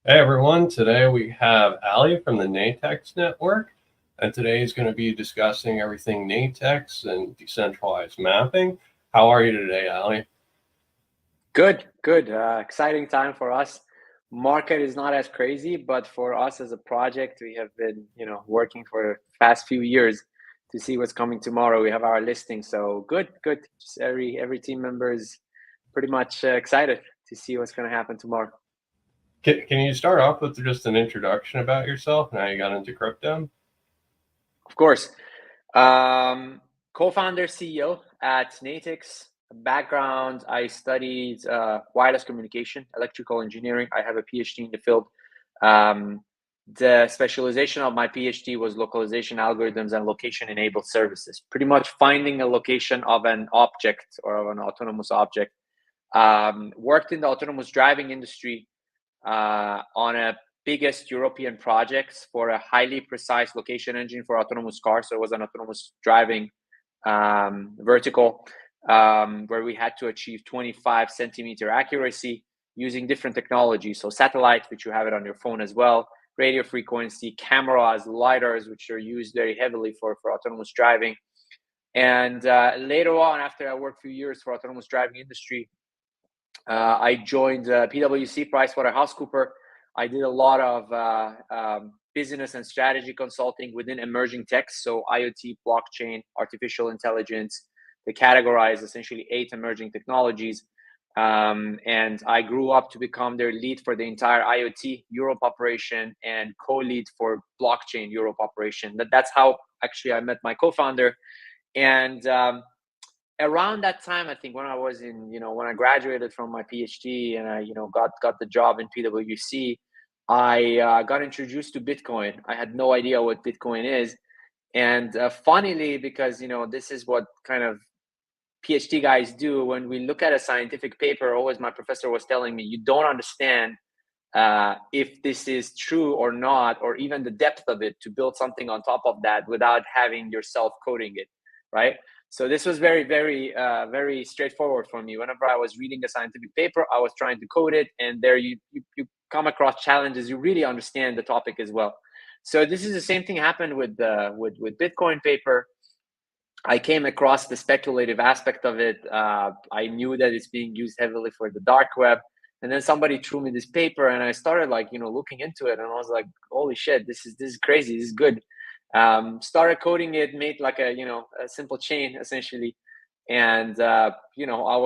Hey everyone, today we have Ali from the Natix network, and today is going to be discussing everything Natix and decentralized mapping. How are you today, Ali? Good, good. Exciting time for us. Market is not as crazy, but for us as a project, we have been, working for the past few years to see what's coming tomorrow. We have our listing, so good, good. Just every team member is pretty much excited to see what's going to happen tomorrow. Can you start off with just an introduction about yourself and how you got into crypto? Of course, um, co-founder, CEO at Natix. Background: I studied wireless communication, electrical engineering. I have a PhD in the field. Um, the specialization of my PhD was localization algorithms and location-enabled services. Pretty much finding a location of an object or of an autonomous object. Worked in the autonomous driving industry on a biggest European projects for a highly precise location engine for autonomous cars. So it was an autonomous driving vertical where we had to achieve 25 centimeter accuracy using different technologies. So satellite, which you have it on your phone as well, radio frequency, cameras, lidars, which are used very heavily for autonomous driving. And later on, after I worked a few years for autonomous driving industry, I joined PwC, PricewaterhouseCooper. I did a lot of business and strategy consulting within emerging techs, so IoT, blockchain, artificial intelligence. They categorize essentially 8 emerging technologies. And I grew up to become their lead for the entire IoT Europe operation and co-lead for blockchain Europe operation. That's how actually I met my co-founder. And around that time, I think when I was in, when I graduated from my PhD and I, got the job in PwC, I got introduced to Bitcoin. I had no idea what Bitcoin is. And funnily, because, this is what kind of PhD guys do, when we look at a scientific paper, always my professor was telling me, you don't understand if this is true or not, or even the depth of it to build something on top of that without having yourself coding it, right? So this was very, very, very straightforward for me. Whenever I was reading a scientific paper, I was trying to code it, and there you come across challenges. You really understand the topic as well. So this is the same thing happened with Bitcoin paper. I came across the speculative aspect of it. I knew that it's being used heavily for the dark web. And then somebody threw me this paper and I started looking into it, and I was like, holy shit, this is crazy. This is good. Started coding it, made like a simple chain essentially. And, I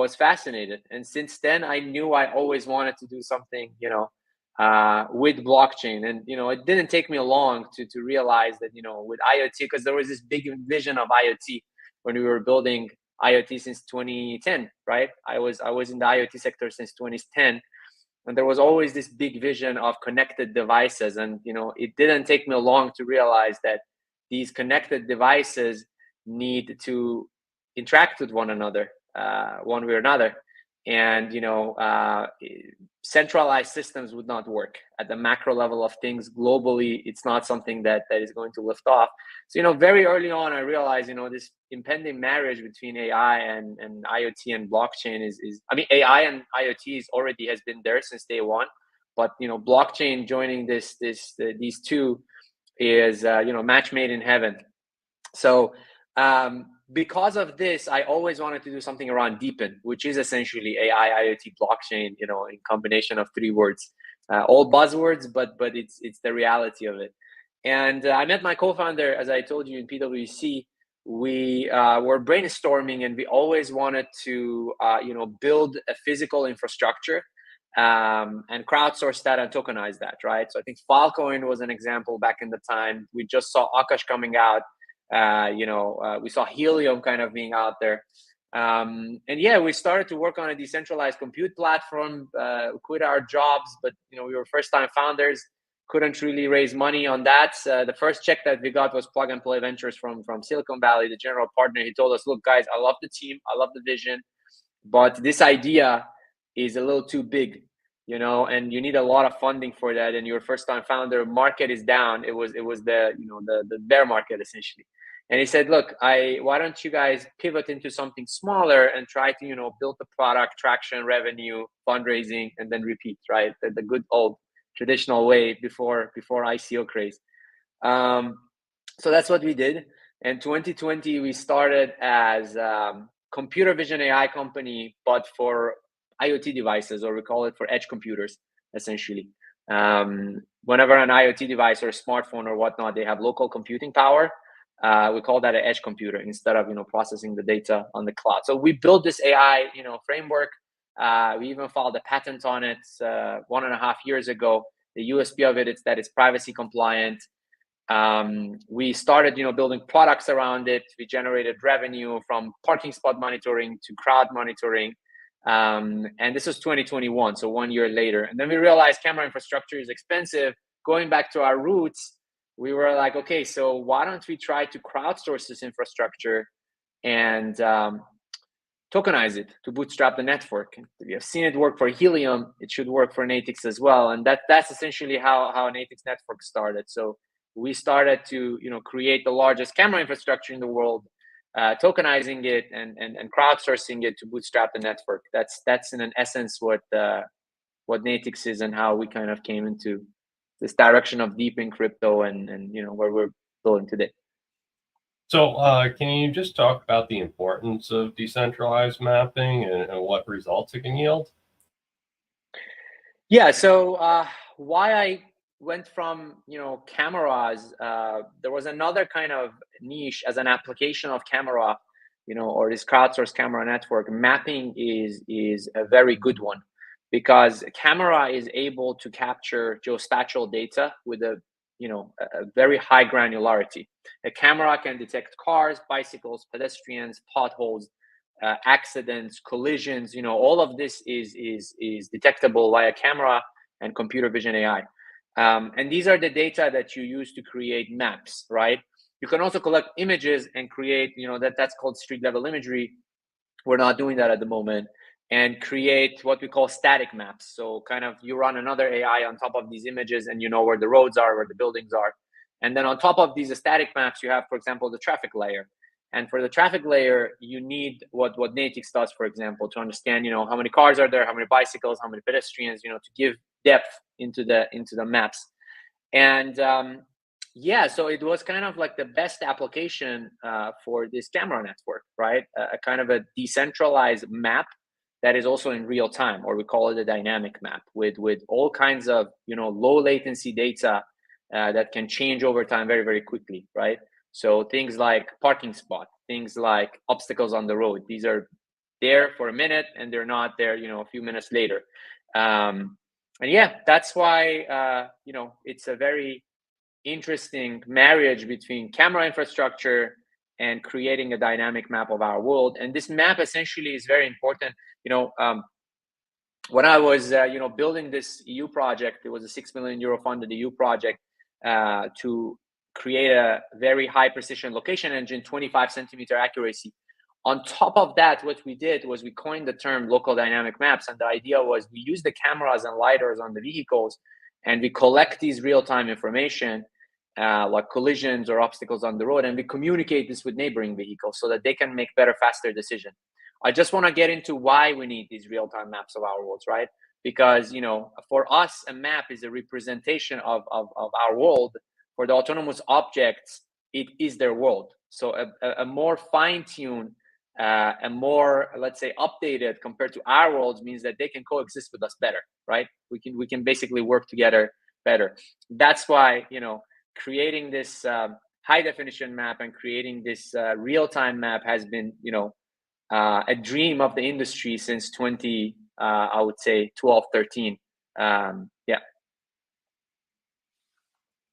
was fascinated. And since then I knew I always wanted to do something, with blockchain. And, it didn't take me long to realize that, with IoT, because there was this big vision of IoT when we were building IoT since 2010, right? I was in the IoT sector since 2010, and there was always this big vision of connected devices. And it didn't take me long to realize that these connected devices need to interact with one another, one way or another. And centralized systems would not work at the macro level of things. Globally, it's not something that is going to lift off. So very early on I realized this impending marriage between AI and IoT and blockchain is I mean, AI and IoT has been there since day one, but blockchain joining these two is match made in heaven. So because of this, I always wanted to do something around Depin, which is essentially AI, IoT, blockchain, in combination of 3 words, all buzzwords, but it's the reality of it. And I met my co-founder, as I told you, in PwC. We were brainstorming, and we always wanted to, build a physical infrastructure and crowdsource that and tokenize that, right? So I think Filecoin was an example back in the time. We just saw Akash coming out. We saw Helium kind of being out there. And yeah, we started to work on a decentralized compute platform, quit our jobs, but we were first time founders, couldn't really raise money on that. The first check that we got was Plug and Play Ventures from Silicon Valley, the general partner. He told us, look, guys, I love the team, I love the vision, but this idea is a little too big, and you need a lot of funding for that. And you're first time founder, market is down. It was the, the bear market essentially. And he said, look, why don't you guys pivot into something smaller and try to, build the product, traction, revenue, fundraising, and then repeat, right? The good old traditional way before ICO craze. So that's what we did. In 2020, we started as computer vision AI company, but for IoT devices, or we call it for edge computers, essentially. Whenever an IoT device or a smartphone or whatnot, they have local computing power, we call that an edge computer instead of processing the data on the cloud. So we built this AI framework. We even filed a patent on it 1.5 years ago. The USP of it is that it's privacy compliant. We started building products around it. We generated revenue from parking spot monitoring to crowd monitoring. And this was 2021, so 1 year later. And then we realized camera infrastructure is expensive. Going back to our roots, we were like, okay, so why don't we try to crowdsource this infrastructure and tokenize it to bootstrap the network? We have seen it work for Helium. It should work for Natix as well. And that's essentially how Natix network started. So we started to create the largest camera infrastructure in the world, tokenizing it and crowdsourcing it to bootstrap the network. That's in an essence what Natix is and how we kind of came into this direction of deep in crypto and where we're building today. So can you just talk about the importance of decentralized mapping and what results it can yield? Yeah, so why I went from cameras, there was another kind of niche as an application of camera, or this crowdsourced camera network. Mapping is a very good one, because camera is able to capture geospatial data with a very high granularity. A camera can detect cars, bicycles, pedestrians, potholes, accidents, collisions. All of this is detectable via camera and computer vision AI. And these are the data that you use to create maps, right? You can also collect images and create, that's called street level imagery. We're not doing that at the moment. And create what we call static maps. So kind of you run another AI on top of these images and you know where the roads are, where the buildings are. And then on top of these static maps, you have, for example, the traffic layer. And for the traffic layer, you need what Natix does, for example, to understand, how many cars are there, how many bicycles, how many pedestrians, to give depth into the maps. And yeah, so it was kind of like the best application for this camera network, right? A kind of a decentralized map that is also in real time, or we call it a dynamic map with all kinds of low latency data that can change over time very, very quickly, right? So things like parking spot, things like obstacles on the road, these are there for a minute and they're not there a few minutes later. And yeah, that's why it's a very interesting marriage between camera infrastructure and creating a dynamic map of our world. And this map essentially is very important. When I was building this EU project, it was a 6 million euro funded EU project to create a very high precision location engine, 25 centimeter accuracy. On top of that, what we did was we coined the term local dynamic maps. And the idea was we use the cameras and lidars on the vehicles and we collect these real-time information like collisions or obstacles on the road, and we communicate this with neighboring vehicles so that they can make better, faster decisions. I just want to get into why we need these real-time maps of our worlds, right? Because for us, a map is a representation of our world. For the autonomous objects, it is their world. So a more fine-tuned, a more, let's say, updated compared to our worlds means that they can coexist with us better, right? We can basically work together better. That's why creating this high definition map and creating this real-time map has been a dream of the industry since I would say 12, 13. Yeah.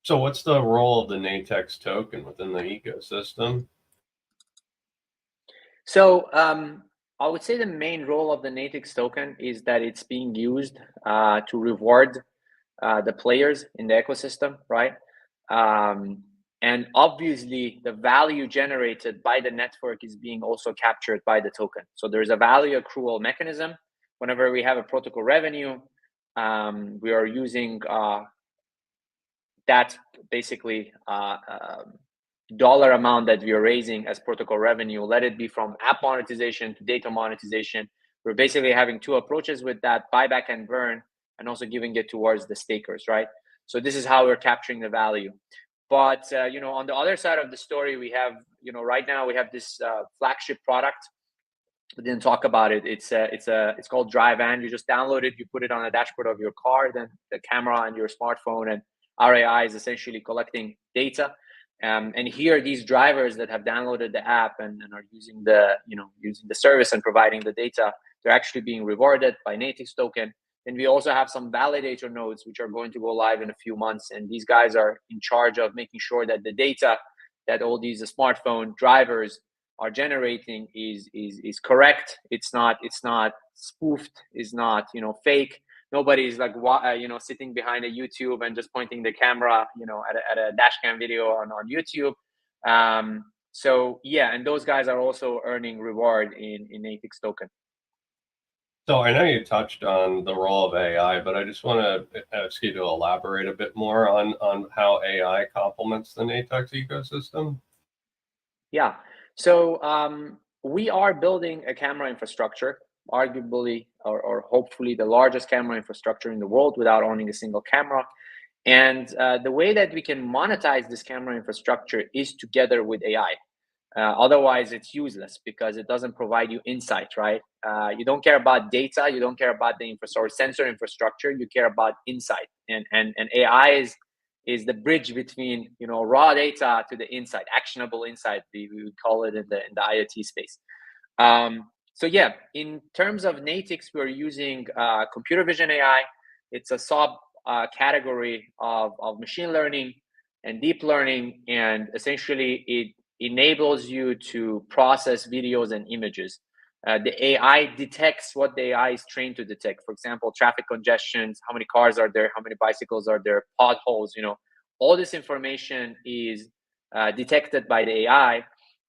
So what's the role of the Natix token within the ecosystem? So I would say the main role of the Natix token is that it's being used to reward the players in the ecosystem, right? And obviously the value generated by the network is being also captured by the token. So there's a value accrual mechanism. Whenever we have a protocol revenue, we are using that basically dollar amount that we are raising as protocol revenue, let it be from app monetization to data monetization. We're basically having two approaches with that, buyback and burn. and also giving it towards the stakers, right? So this is how we're capturing the value. But on the other side of the story, we have, right now we have this flagship product. We didn't talk about it. It's called Drive-An. You just download it, you put it on the dashboard of your car, then the camera and your smartphone, and our AI is essentially collecting data. And here, these drivers that have downloaded the app and are using the service and providing the data, they're actually being rewarded by Natix token. And we also have some validator nodes which are going to go live in a few months. And these guys are in charge of making sure that the data that all these smartphone drivers are generating is correct. It's not spoofed. It's not fake. Nobody's like sitting behind a YouTube and just pointing the camera at a dash cam video on YouTube. So yeah, and those guys are also earning reward in Natix token. So I know you touched on the role of AI, but I just want to ask you to elaborate a bit more on how AI complements the Natix ecosystem. Yeah. So we are building a camera infrastructure, arguably or hopefully the largest camera infrastructure in the world without owning a single camera. And the way that we can monetize this camera infrastructure is together with AI. Otherwise, it's useless because it doesn't provide you insight, right? You don't care about data, you don't care about the sensor infrastructure, you care about insight. And AI is the bridge between raw data to the insight, actionable insight. We would call it in the IoT space. So yeah, in terms of Natix, we're using computer vision AI. It's a sub category of machine learning and deep learning, and essentially it enables you to process videos and images. The AI detects what the AI is trained to detect. For example, traffic congestions, how many cars are there, how many bicycles are there, potholes, all this information is detected by the AI.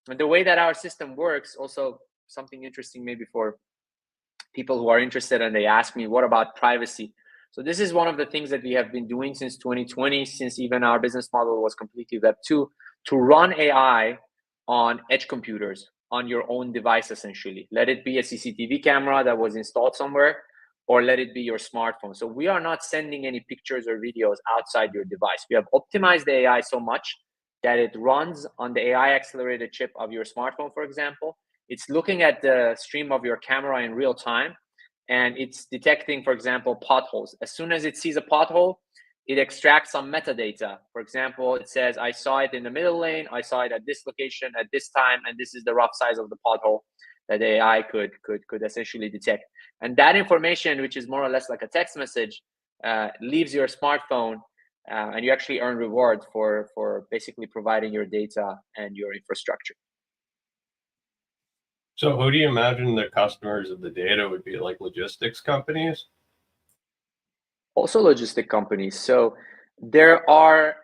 And the way that our system works, also something interesting maybe for people who are interested, and they ask me, what about privacy? So this is one of the things that we have been doing since 2020, since even our business model was completely Web2, to run AI on edge computers on your own device, essentially. Let it be a CCTV camera that was installed somewhere, or let it be your smartphone. So we are not sending any pictures or videos outside your device. We have optimized the AI so much that it runs on the AI accelerated chip of your smartphone, for example. It's looking at the stream of your camera in real time, and it's detecting, for example, potholes. As soon as it sees a pothole, it extracts some metadata. For example, it says, I saw it in the middle lane, I saw it at this location at this time, and this is the rough size of the pothole that the AI could essentially detect. And that information, which is more or less like a text message, leaves your smartphone, and you actually earn reward for basically providing your data and your infrastructure. So who do you imagine the customers of the data would be, like logistics companies? Also logistic companies. So there are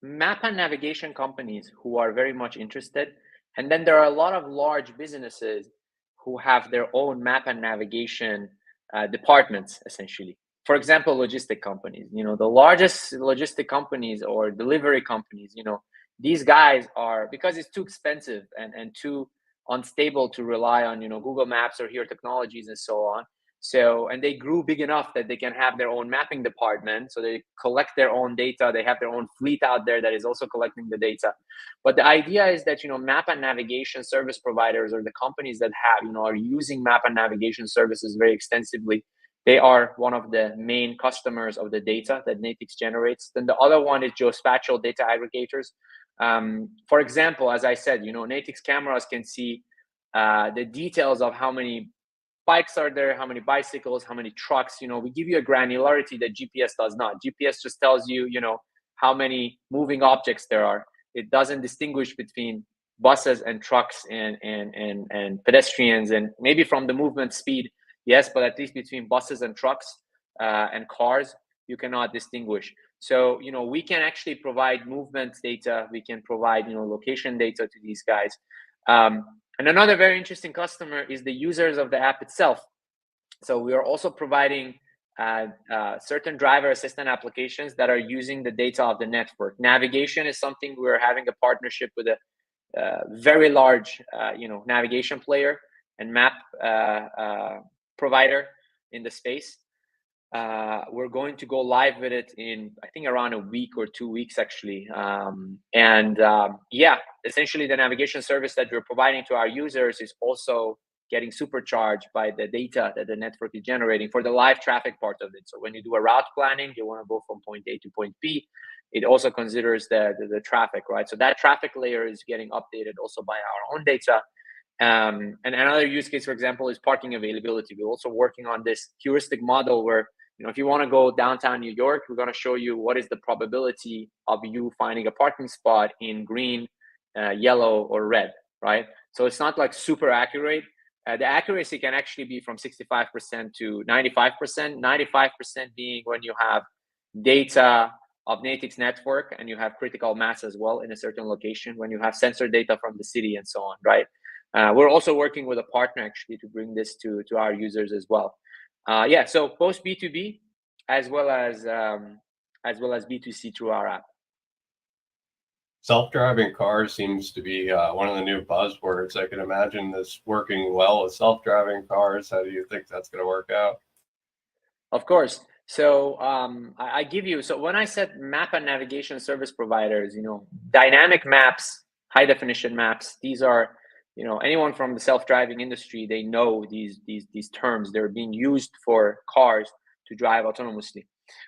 map and navigation companies who are very much interested. And then there are a lot of large businesses who have their own map and navigation departments, essentially. For example, logistic companies, the largest logistic companies or delivery companies, these guys are, because it's too expensive and too unstable to rely on, Google Maps or HERE technologies and so on. So, and they grew big enough that they can have their own mapping department. So they collect their own data. They have their own fleet out there that is also collecting the data. But the idea is that, map and navigation service providers, or the companies that have, are using map and navigation services very extensively, they are one of the main customers of the data that Natix generates. Then the other one is geospatial data aggregators. For example, as I said, Natix cameras can see the details of how many bikes are there, how many bicycles, how many trucks. We give you a granularity that GPS does not. GPS just tells you, how many moving objects there are. It doesn't distinguish between buses and trucks and pedestrians, and maybe from the movement speed, yes, but at least between buses and trucks and cars, you cannot distinguish. So, we can actually provide movement data. We can provide, location data to these guys. And another very interesting customer is the users of the app itself. So we are also providing certain driver assistant applications that are using the data of the network. Navigation is something we're having a partnership with a very large, navigation player and map provider in the space. We're going to go live with it in, I think, around a week or 2 weeks, actually. Yeah, essentially the navigation service that we're providing to our users is also getting supercharged by the data that the network is generating for the live traffic part of it. So when you do a route planning, you want to go from point A to point B, it also considers the traffic, right? So that traffic layer is getting updated also by our own data. And another use case, for example, is parking availability. We're also working on this heuristic model where, if you want to go downtown New York, we're going to show you what is the probability of you finding a parking spot in green, yellow, or red, right? So it's not like super accurate. The accuracy can actually be from 65% to 95%, 95% being when you have data of Natix network and you have critical mass as well in a certain location, when you have sensor data from the city and so on, right? We're also working with a partner actually to bring this to our users as well. Yeah, so both B2B as well as B2C through our app. Self-driving cars seems to be one of the new buzzwords. I can imagine this working well with self-driving cars. How do you think that's going to work out? Of course. So I give you, so when I said map and navigation service providers, dynamic maps, high definition maps, these are, anyone from the self-driving industry, they know these terms. They're being used for cars to drive autonomously.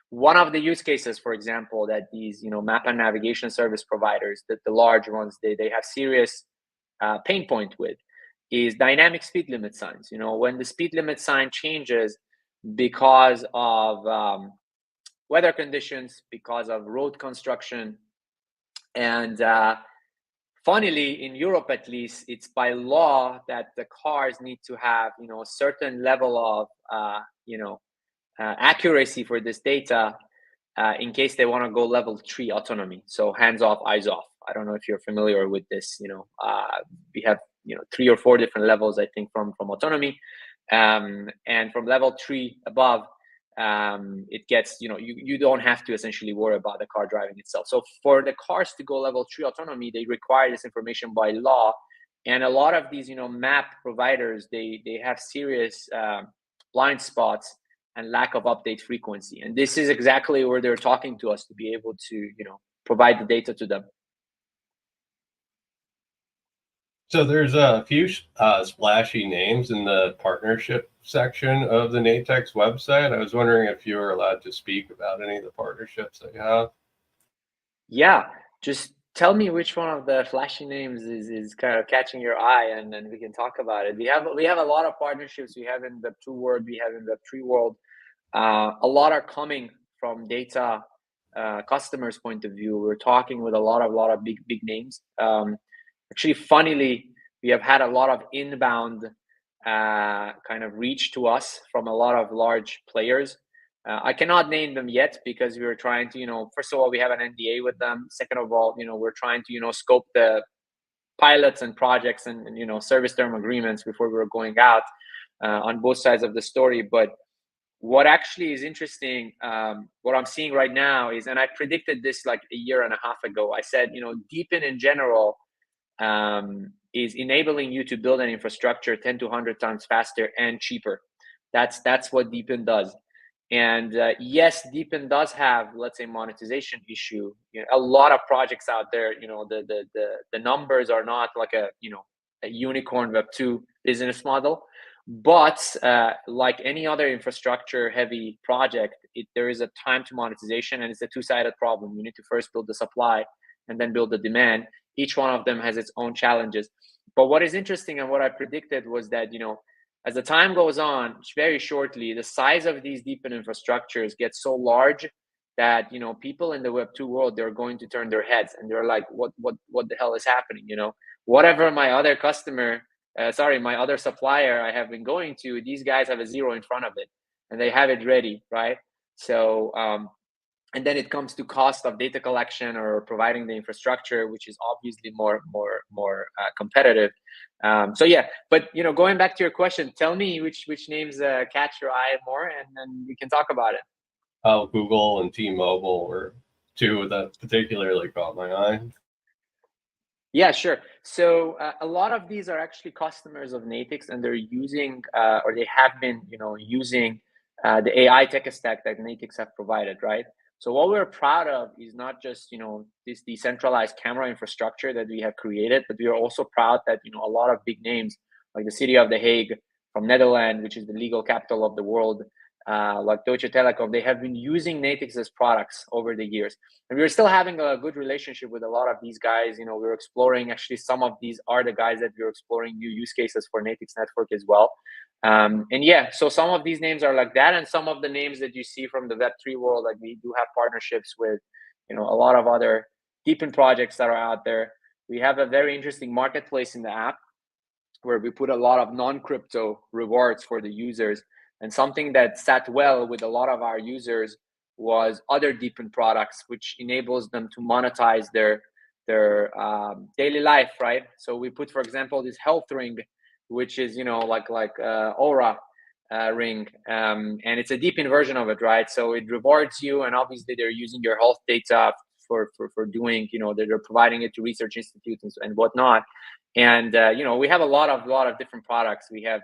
One of the use cases, for example, that these, map and navigation service providers, that the large ones, they have serious pain point with, is dynamic speed limit signs. When the speed limit sign changes because of weather conditions, because of road construction, and funnily, in Europe at least, it's by law that the cars need to have a certain level of accuracy for this data in case they want to go level 3 autonomy. So hands off, eyes off. I don't know if you're familiar with this. We have 3 or 4 different levels, I think, from autonomy, and from level 3 above, it gets you don't have to essentially worry about the car driving itself. So for the cars to go level 3 autonomy, they require this information by law, and a lot of these map providers, they have serious blind spots and lack of update frequency, and this is exactly where they're talking to us to be able to provide the data to them. So there's a few splashy names in the partnership section of the Natix website. I was wondering if you were allowed to speak about any of the partnerships that you have. Yeah, just tell me which one of the flashy names is kind of catching your eye, and then we can talk about it. We have a lot of partnerships. We have in Web2 world, we have in Web3 world. A lot are coming from data customers' point of view. We're talking with a lot of big names. Actually, funnily, we have had a lot of inbound kind of reach to us from a lot of large players. I cannot name them yet because we were trying to, first of all, we have an NDA with them. Second of all, we're trying to, scope the pilots and projects and service term agreements before we were going out on both sides of the story. But what actually is interesting, what I'm seeing right now is, and I predicted this like a year and a half ago, I said, Depin in general is enabling you to build an infrastructure 10 to 100 times faster and cheaper. That's what Depin does. And yes, Depin does have, let's say, monetization issue. A lot of projects out there, the numbers are not like a unicorn Web2 business model. But like any other infrastructure heavy project, there is a time to monetization, and it's a two-sided problem. You need to first build the supply and then build the demand. Each one of them has its own challenges. But what is interesting and what I predicted was that, as the time goes on, very shortly, the size of these Depin infrastructures gets so large that, people in the Web2 world, they're going to turn their heads and they're like, what the hell is happening? Whatever my other my other supplier I have been going to, these guys have a 0 in front of it and they have it ready, right? So, and then it comes to cost of data collection or providing the infrastructure, which is obviously more competitive. So yeah, but going back to your question, tell me which names catch your eye more, and then we can talk about it. Oh, Google and T-Mobile were two that particularly caught my eye. Yeah, sure. So a lot of these are actually customers of Natix, and they're using or they have been using the AI tech stack that Natix have provided, right? So what we're proud of is not just, this decentralized camera infrastructure that we have created, but we are also proud that, a lot of big names like the city of The Hague from Netherlands, which is the legal capital of the world, like Deutsche Telekom, they have been using Natix's products over the years. And we're still having a good relationship with a lot of these guys. We're exploring, actually, some of these are the guys that we're exploring new use cases for Natix Network as well. And yeah, so some of these names are like that, and some of the names that you see from the Web3 world, like we do have partnerships with, a lot of other Depin projects that are out there. We have a very interesting marketplace in the app where we put a lot of non-crypto rewards for the users. And something that sat well with a lot of our users was other Depin products, which enables them to monetize their daily life, right? So we put, for example, this health ring, which is like Aura ring, and it's a Depin version of it, right? So it rewards you, and obviously they're using your health data for doing, they're providing it to research institutes and whatnot. And we have a lot of different products. We have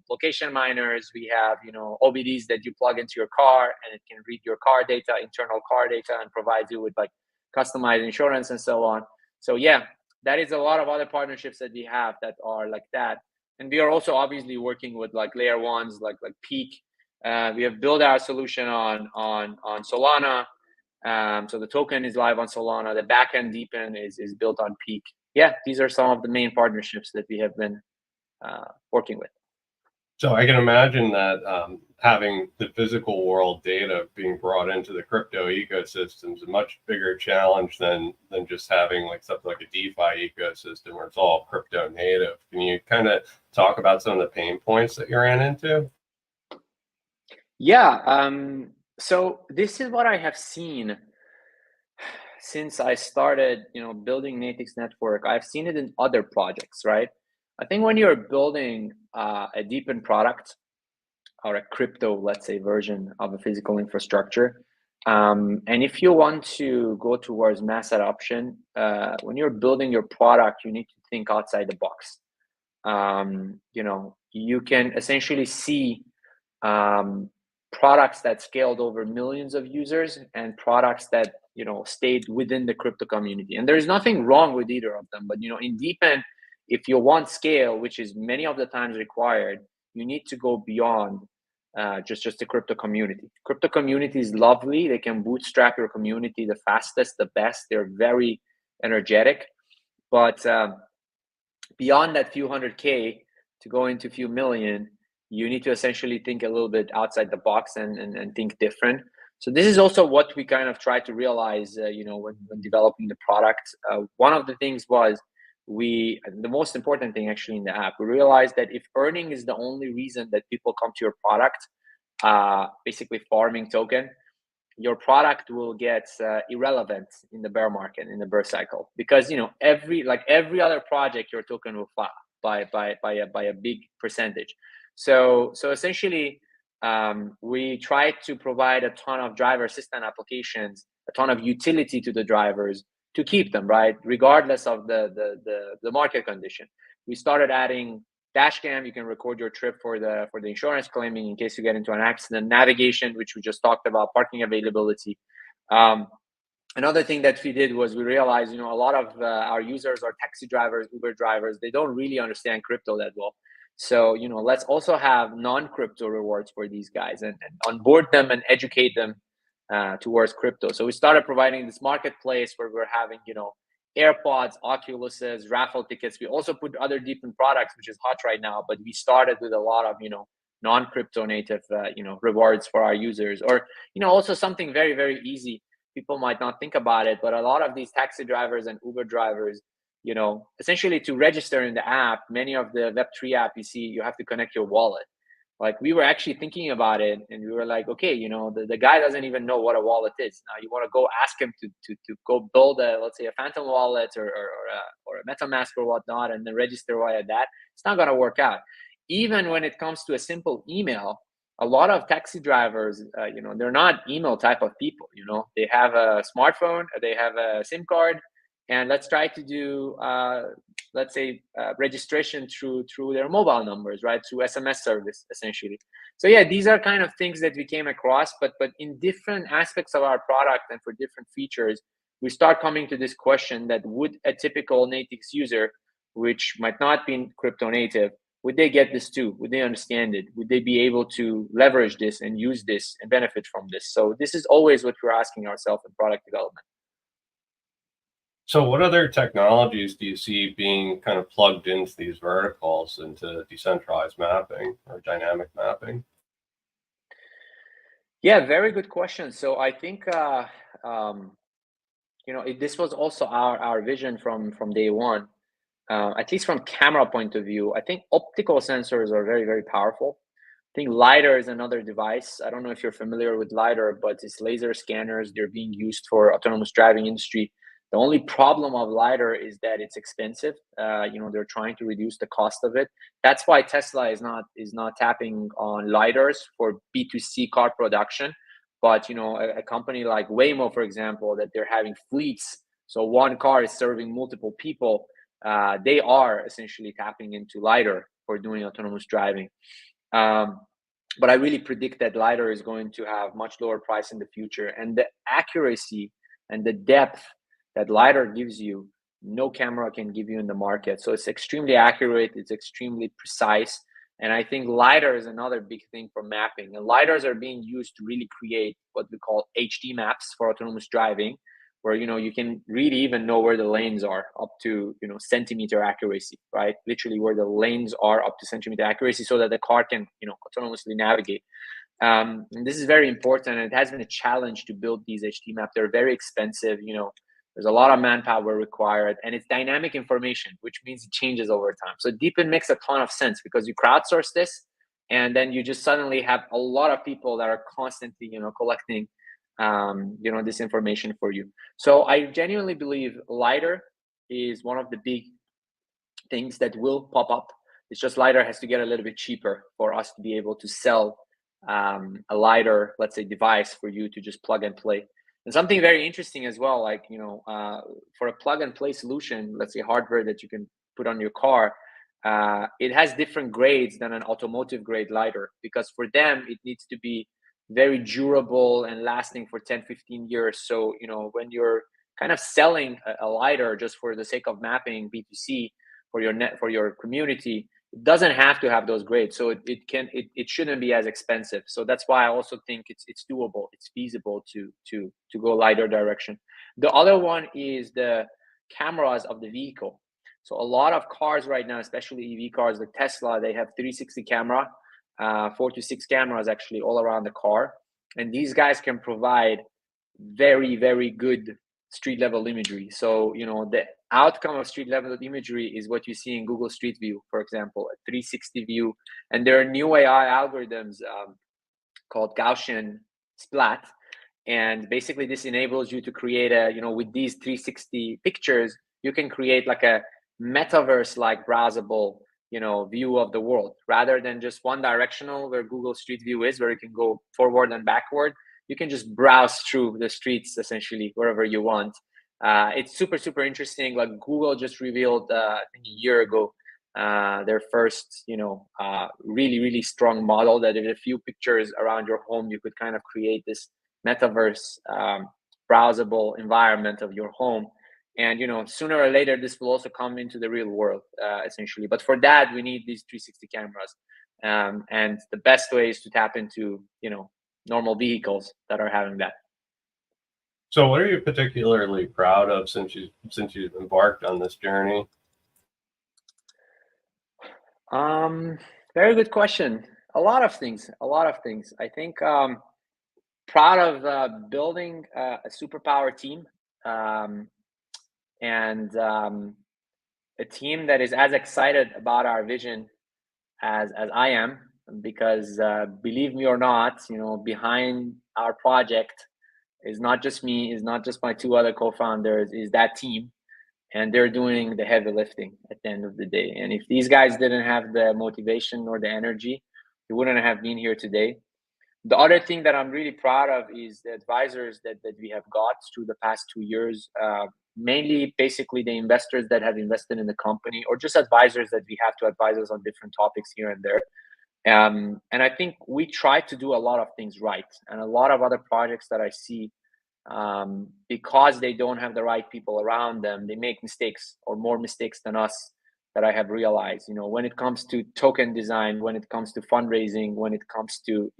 location miners, we have OBDs that you plug into your car, and it can read your car data, internal car data, and provides you with like customized insurance and so on. So yeah, that is a lot of other partnerships that we have that are like that. And we are also obviously working with like layer ones like Peak. We have built our solution on Solana. So the token is live on Solana. The backend Depin is built on Peak. Yeah, these are some of the main partnerships that we have been working with. So I can imagine that having the physical world data being brought into the crypto ecosystem is a much bigger challenge than just having like something like a DeFi ecosystem where it's all crypto native. Can you kind of talk about some of the pain points that you ran into? Yeah, so this is what I have seen since I started, building Natix Network. I've seen it in other projects, right? I think when you're building a Depin product or a crypto, let's say, version of a physical infrastructure, and if you want to go towards mass adoption, when you're building your product, you need to think outside the box. You can essentially see products that scaled over millions of users and products that stayed within the crypto community, and there's nothing wrong with either of them. But in Depin, if you want scale, which is many of the times required, you need to go beyond just the crypto community. Crypto community is lovely. They can bootstrap your community the fastest, the best. They're very energetic, but beyond that few 100K to go into a few million, you need to essentially think a little bit outside the box and think different. So this is also what we kind of try to realize, when developing the product. One of the things was the most important thing actually in the app, we realized that if earning is the only reason that people come to your product, basically farming token, your product will get irrelevant in the bear market, in the bear cycle, because every other project, your token will fall by a big percentage. So essentially, we try to provide a ton of driver assistant applications, a ton of utility to the drivers to keep them, right, regardless of the market condition. We started adding dashcam. You can record your trip for the insurance claiming in case you get into an accident. Navigation, which we just talked about. Parking availability. Another thing that we did was we realized, a lot of our users are taxi drivers, Uber drivers. They don't really understand crypto that well. So, let's also have non-crypto rewards for these guys and onboard them and educate them towards crypto. So we started providing this marketplace where we're having, AirPods, Oculuses, raffle tickets. We also put other Depin products, which is hot right now, but we started with a lot of, non-crypto native, rewards for our users, or, also something very, very easy. People might not think about it, but a lot of these taxi drivers and Uber drivers, essentially to register in the app, many of the Web3 app, you see, you have to connect your wallet. Like, we were actually thinking about it, and we were like, okay, the guy doesn't even know what a wallet is. Now you want to go ask him to go build let's say a Phantom wallet or a MetaMask or whatnot, and then register via that. It's not going to work out. Even when it comes to a simple email, a lot of taxi drivers, they're not email type of people. They have a smartphone, they have a SIM card, and let's try to do, let's say, registration through their mobile numbers, right? Through SMS service, essentially. So yeah, these are kind of things that we came across, but in different aspects of our product and for different features, we start coming to this question that would a typical Natix user, which might not be crypto native, would they get this too? Would they understand it? Would they be able to leverage this and use this and benefit from this? So this is always what we're asking ourselves in product development. So what other technologies do you see being kind of plugged into these verticals, into decentralized mapping or dynamic mapping? Yeah, very good question. So I think this was also our vision from day one. At least from camera point of view, I think optical sensors are very, very powerful. I think LiDAR is another device. I don't know if you're familiar with LiDAR, but it's laser scanners. They're being used for autonomous driving industry. The only problem of LiDAR is that it's expensive. They're trying to reduce the cost of it. That's why Tesla is not tapping on LiDARs for B2C car production. But a company like Waymo, for example, that they're having fleets. So one car is serving multiple people. They are essentially tapping into LiDAR for doing autonomous driving. But I really predict that LiDAR is going to have much lower price in the future. And the accuracy and the depth that LiDAR gives you, no camera can give you in the market. So it's extremely accurate, it's extremely precise. And I think LiDAR is another big thing for mapping. And LiDARs are being used to really create what we call HD maps for autonomous driving, where you can really even know where the lanes are up to centimeter accuracy, right? Literally where the lanes are up to centimeter accuracy, so that the car can autonomously navigate. And this is very important, and it has been a challenge to build these HD maps. They're very expensive. There's a lot of manpower required, and it's dynamic information, which means it changes over time. So Depin makes a ton of sense because you crowdsource this, and then you just suddenly have a lot of people that are constantly collecting this information for you. So I genuinely believe LiDAR is one of the big things that will pop up. It's just LiDAR has to get a little bit cheaper for us to be able to sell a LiDAR, let's say, device for you to just plug and play. And something very interesting as well, like for a plug and play solution, let's say hardware that you can put on your car, it has different grades than an automotive grade LiDAR, because for them it needs to be very durable and lasting for 10-15 years. So when you're kind of selling a LiDAR just for the sake of mapping B2C for your community, it doesn't have to have those grades. So it shouldn't be as expensive. So that's why I also think it's doable, it's feasible to go LiDAR direction. The other one is the cameras of the vehicle. So a lot of cars right now, especially EV cars like Tesla, they have 360 camera, 4 to 6 cameras actually all around the car. And these guys can provide very, very good street level imagery. So, the outcome of street level imagery is what you see in Google Street View, for example, a 360 view. And there are new AI algorithms called Gaussian splat. And basically this enables you to create with these 360 pictures, you can create like a metaverse-like browsable, view of the world, rather than just one directional where Google Street View is, where you can go forward and backward. You can just browse through the streets essentially wherever you want. It's super, super interesting. Like Google just revealed, I think a year ago, their first, really, really strong model that if a few pictures around your home, you could kind of create this metaverse browsable environment of your home. And sooner or later this will also come into the real world essentially, but for that we need these 360 cameras, and the best way is to tap into normal vehicles that are having that. So what are you particularly proud of since you've embarked on this journey? Very good question. A lot of things. I think proud of building a superpower team, and a team that is as excited about our vision as I am, because believe me or not, behind our project is not just me, is not just my 2 other co-founders, is that team, and they're doing the heavy lifting at the end of the day. And if these guys didn't have the motivation or the energy, they wouldn't have been here today. The other thing that I'm really proud of is the advisors that we have got through the past 2 years. mainly basically the investors that have invested in the company, or just advisors that we have to advise us on different topics here and there. And I think we try to do a lot of things right. And a lot of other projects that I see, because they don't have the right people around them, they make mistakes, or more mistakes than us, that I have realized. When it comes to token design, when it comes to fundraising, when it comes to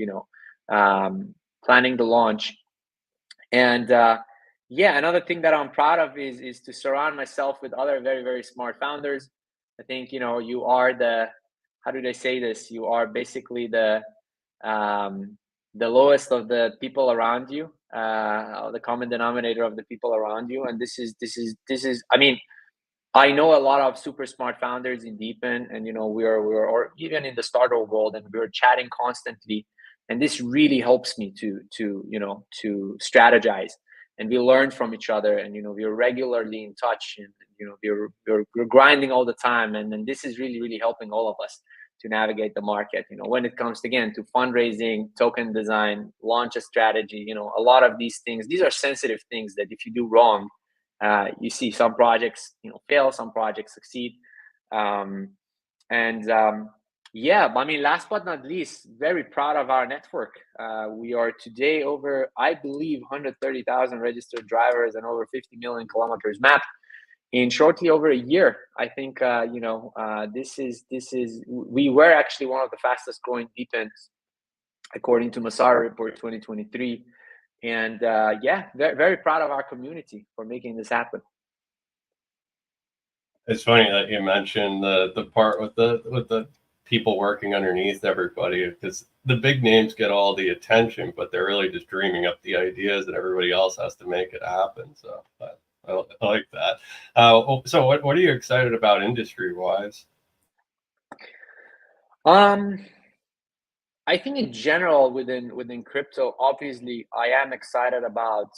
planning the launch. And another thing that I'm proud of is to surround myself with other very, very smart founders. I think you are how do they say this? You are basically the lowest of the people around you, the common denominator of the people around you. And this is. I mean, I know a lot of super smart founders in Depin, and we're or even in the startup world, and we're chatting constantly. And this really helps me to strategize, and we learn from each other, and we're regularly in touch, and we're grinding all the time, and this is really, really helping all of us to navigate the market. When it comes again to fundraising, token design, launch a strategy, a lot of these things, these are sensitive things that if you do wrong, you see some projects fail, some projects succeed. I mean, last but not least, very proud of our network. We are today over, I believe, 130,000 registered drivers and over 50 million kilometers mapped in shortly over a year. I think we were actually one of the fastest growing Depins according to Masara Report 2023. And very, very proud of our community for making this happen. It's funny that you mentioned the part with the people working underneath everybody, because the big names get all the attention, but they're really just dreaming up the ideas, and everybody else has to make it happen. So I like that. So what are you excited about industry wise? I think in general within crypto, obviously I am excited about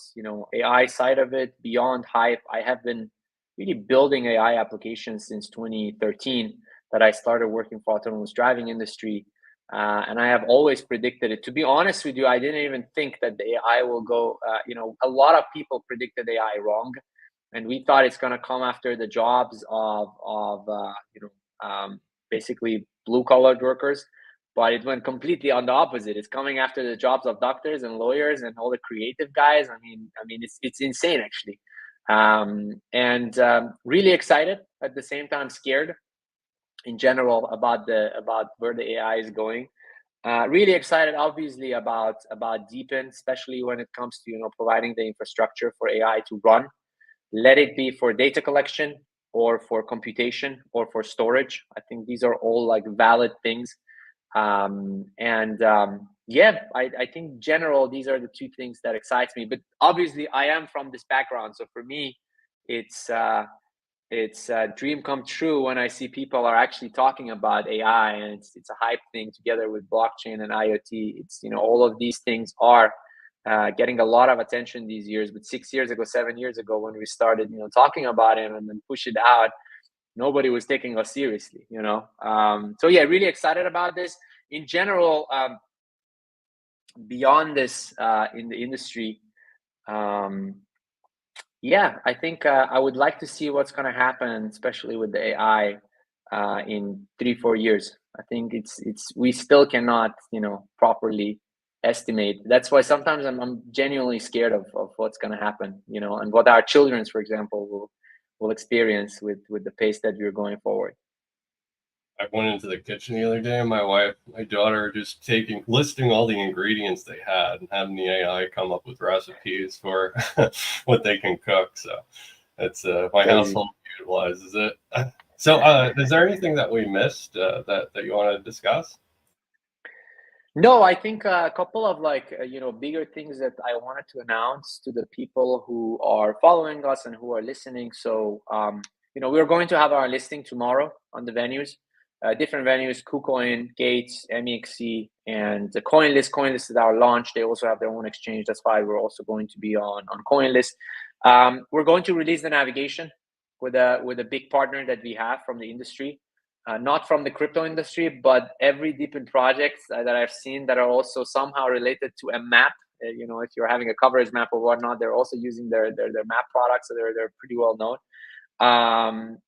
AI side of it. Beyond hype, I have been really building AI applications since 2013 that I started working for autonomous driving industry, and I have always predicted it. To be honest with you, I didn't even think that the AI will go. A lot of people predicted AI wrong, and we thought it's going to come after the jobs of basically blue collar workers. But it went completely on the opposite. It's coming after the jobs of doctors and lawyers and all the creative guys. I mean, it's insane actually, really excited, at the same time scared in general about where the AI is going. Really excited, obviously, about Depin, especially when it comes to providing the infrastructure for AI to run. Let it be for data collection, or for computation, or for storage. I think these are all like valid things. I think general, these are the two things that excites me. But obviously I am from this background, so for me it's a dream come true when I see people are actually talking about AI, and it's a hype thing together with blockchain and IoT. It's all of these things are getting a lot of attention these years. But 6 years ago, 7 years ago, when we started talking about it and then push it out, nobody was taking us seriously, really excited about this. In general, beyond this, in the industry, I think I would like to see what's going to happen, especially with the AI, in 3-4 years. I think we still cannot properly estimate. That's why sometimes I'm genuinely scared of what's going to happen, and what our children, for example, will experience with the pace that we're going forward. I went into the kitchen the other day, and my daughter just listing all the ingredients they had and having the AI come up with recipes for what they can cook. So it's my household utilizes it. So is there anything that we missed that you want to discuss? No, I think a couple of bigger things that I wanted to announce to the people who are following us and who are listening. So we're going to have our listing tomorrow on the venues, different venues: KuCoin, Gates, MEXC, and the CoinList. CoinList is our launch. They also have their own exchange. That's why we're also going to be on CoinList. We're going to release the navigation with a big partner that we have from the industry. Not from the crypto industry, but every Depin projects that I've seen that are also somehow related to a map if you're having a coverage map or whatnot, they're also using their map products, so they're pretty well known.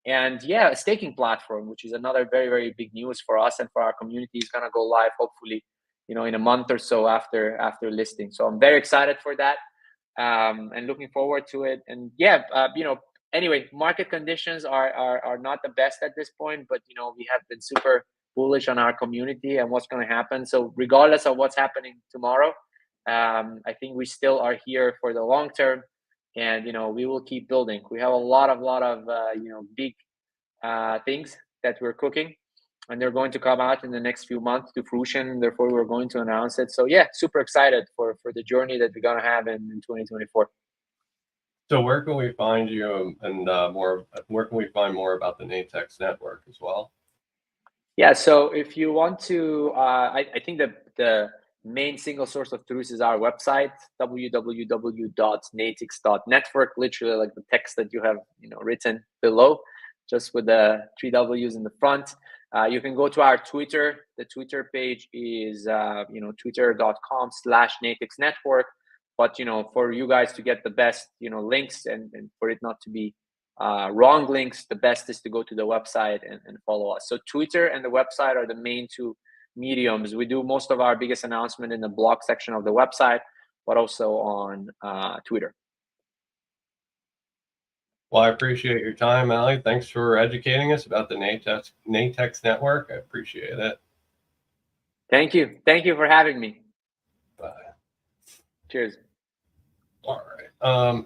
And yeah, a staking platform, which is another very, very big news for us and for our community, is gonna go live hopefully, in a month or so after listing. So I'm very excited for that, and looking forward to it. And yeah, anyway, market conditions are not the best at this point, but we have been super bullish on our community and what's going to happen. So regardless of what's happening tomorrow, I think we still are here for the long term, and we will keep building. We have a lot of big things that we're cooking, and they're going to come out in the next few months to fruition. Therefore, we're going to announce it. So yeah, super excited for the journey that we're going to have in 2024. So where can we find you, and where can we find more about the Natix network as well? Yeah, so if you want to, I think the main single source of truth is our website, www.natix.network, literally like the text that you have written below, just with the 3 W's in the front. You can go to our Twitter. The Twitter page is twitter.com/natixnetwork. But for you guys to get the best links, and for it not to be wrong links, the best is to go to the website and follow us. So Twitter and the website are the main two mediums. We do most of our biggest announcement in the blog section of the website, but also on Twitter. Well, I appreciate your time, Ali. Thanks for educating us about the Natix network. I appreciate it. Thank you. Thank you for having me. Bye. Cheers. All right.